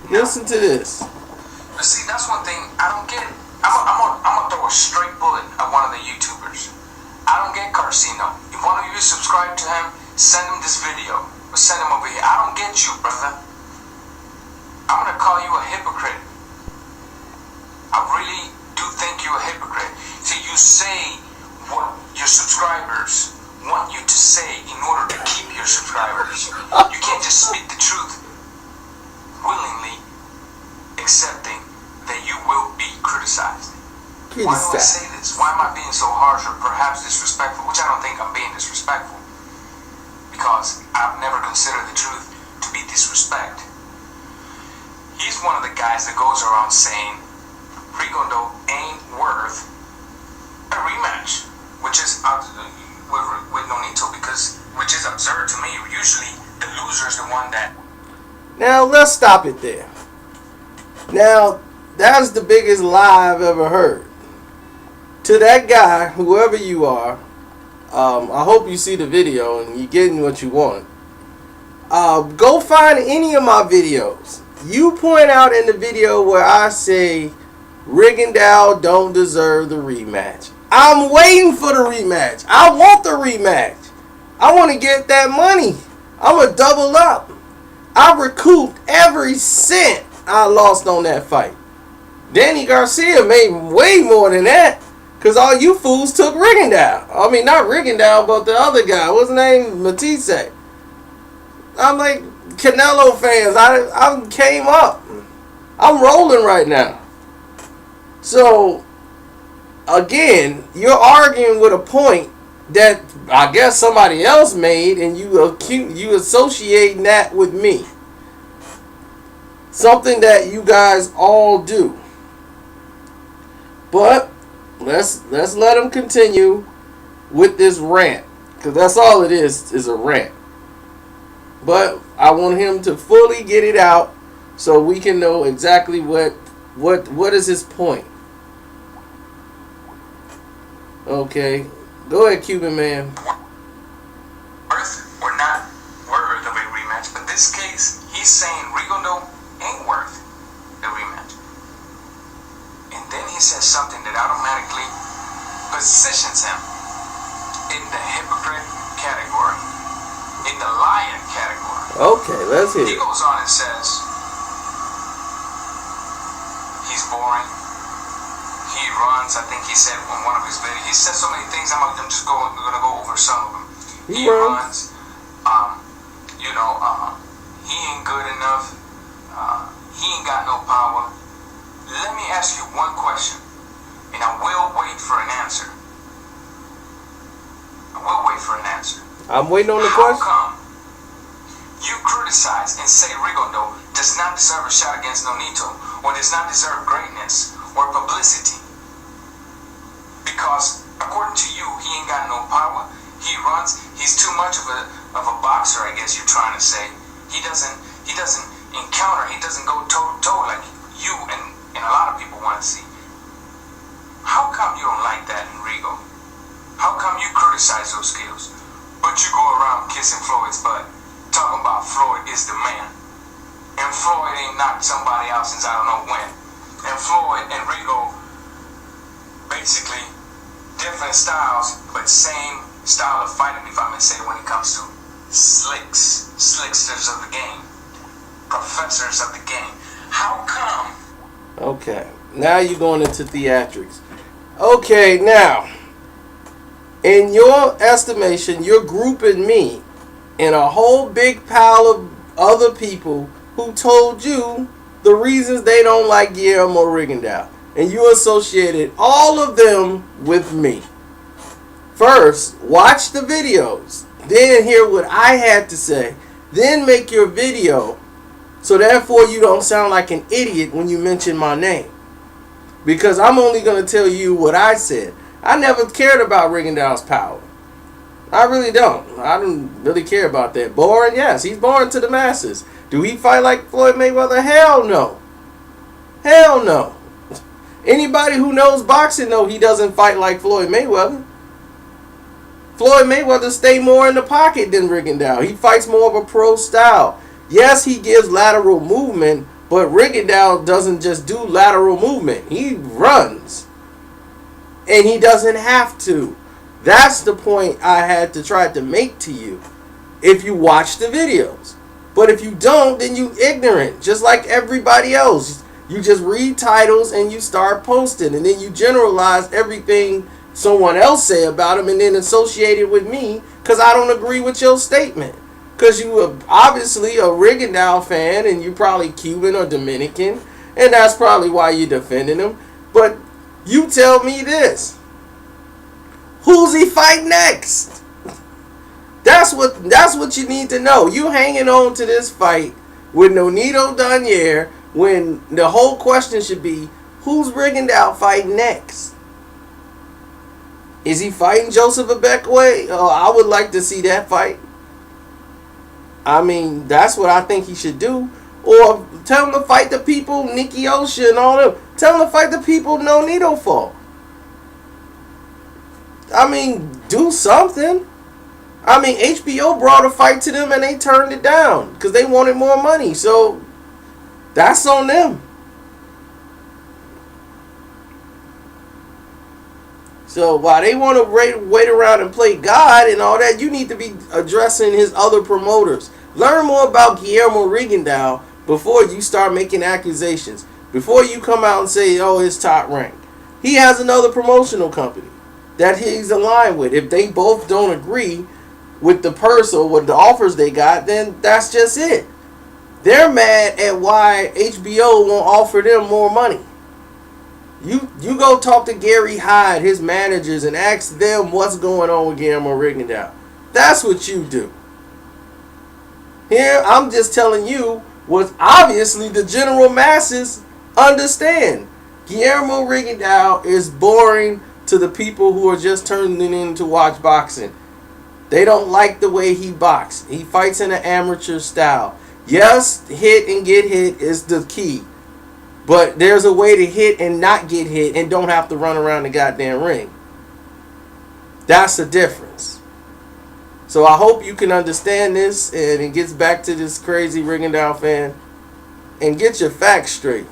Listen to this. But see, that's one thing I don't get. I'm gonna throw a straight bullet at one of the YouTubers. I don't get Karceno. If one of you subscribe to him, send him this video. Or send him over here. I don't get you, brother. I'm gonna call you a hypocrite. I really do think you're a hypocrite. See, you say what your subscribers want you to say in order to keep your subscribers. You can't just speak the truth willingly, accepting that you will be criticized. Why do I say this? Why am I being so harsh or perhaps disrespectful? Which I don't think I'm being disrespectful, because I've never considered the truth to be disrespect. He's one of the guys that goes around saying Rigondeaux ain't worth a rematch, which is with Nonito, which is absurd to me. Usually the loser is the one that. Now let's stop it there. Now that's the biggest lie I've ever heard. To that guy, whoever you are, I hope you see the video and you're getting what you want. Go find any of my videos. You point out in the video where I say Rigondeaux don't deserve the rematch. I'm waiting for the rematch. I want the rematch. I want to get that money. I'm going to double up. I recouped every cent I lost on that fight. Danny Garcia made way more than that, because all you fools took Rigondeaux. I mean, not Rigondeaux, but the other guy. What's his name? Matisse. I'm like, Canelo fans, I came up. I'm rolling right now. So, again, you're arguing with a point that I guess somebody else made, and you associating that with me. Something that you guys all do. But let's let him continue with this rant, because that's all it is a rant. But I want him to fully get it out so we can know exactly what is his point. Okay, go ahead, Cuban man. Worth or not worth of a rematch, but this case, he's saying Rigondeaux ain't worth the rematch. And then he says something that automatically positions him in the hypocrite category, in the liar category. Okay, let's hear it. He goes on and says he's boring. He runs. I think he said on one of his videos. He said so many things. I'm just going to go over some of them. He runs. He ain't good enough. He ain't got no power. Let me ask you one question, and I will wait for an answer. I'm waiting on the question. How come you criticize and say Rigondeaux does not deserve a shot against Nonito, or does not deserve greatness or publicity? Because according to you, he ain't got no power. He runs. He's too much of a boxer, I guess you're trying to say. He doesn't encounter. He doesn't go toe to toe like you and a lot of people want to see. How come you don't like that in Rigo? How come you criticize those skills, but you go around kissing Floyd's butt, talking about Floyd is the man, and Floyd ain't knocked somebody out since I don't know when, and Floyd and Rigo basically different styles, but same style of fighting, if I may say, when it comes to slicksters of the game, professors of the game. How come? Okay, now you're going into theatrics. Okay, now, in your estimation, you're grouping me in a whole big pile of other people who told you the reasons they don't like Guillermo Rigondeaux. And you associated all of them with me. First, watch the videos. Then hear what I had to say. Then make your video. So therefore you don't sound like an idiot when you mention my name. Because I'm only going to tell you what I said. I never cared about Rigondeaux's power. I really don't. I don't really care about that. Boring? Yes, he's boring to the masses. Do he fight like Floyd Mayweather? Hell no. Hell no. Anybody who knows boxing know he doesn't fight like Floyd Mayweather. Floyd Mayweather stay more in the pocket than Rigondeaux. He fights more of a pro style. Yes, he gives lateral movement, But Rigondeaux doesn't just do lateral movement. He runs. And he doesn't have to. That's the point I had to try to make to you if you watch the videos. But if you don't, then you ignorant, just like everybody else. You just read titles and you start posting, and then you generalize everything someone else say about him and then associate it with me because I don't agree with your statement. Because you are obviously a Rigondeaux fan and you're probably Cuban or Dominican, and that's probably why you're defending him. But you tell me this. Who's he fight next? That's what you need to know. You hanging on to this fight with Nonito Donaire when the whole question should be, who's Rigondeaux fighting next? Is he fighting Joseph Abekwe? I would like to see that fight. I mean, that's what I think he should do. Or tell him to fight the people, Nikki Osha and all them. Tell him to fight the people Nonito fought. I mean, do something. I mean, HBO brought a fight to them and they turned it down because they wanted more money. So that's on them. So while they want to wait around and play God and all that, you need to be addressing his other promoters. Learn more about Guillermo Rigondeaux before you start making accusations. Before you come out and say, oh, it's top rank. He has another promotional company that he's aligned with. If they both don't agree with the purse or with the offers they got, then that's just it. They're mad at why HBO won't offer them more money. You go talk to Gary Hyde, his managers, and ask them what's going on with Guillermo Rigondeaux. That's what you do. Here, I'm just telling you what obviously the general masses understand. Guillermo Rigondeaux is boring to the people who are just turning in to watch boxing. They don't like the way he boxes. He fights in an amateur style. Yes, hit and get hit is the key. But there's a way to hit and not get hit and don't have to run around the goddamn ring. That's the difference. So I hope you can understand this and it gets back to this crazy Rigondeaux fan and get your facts straight.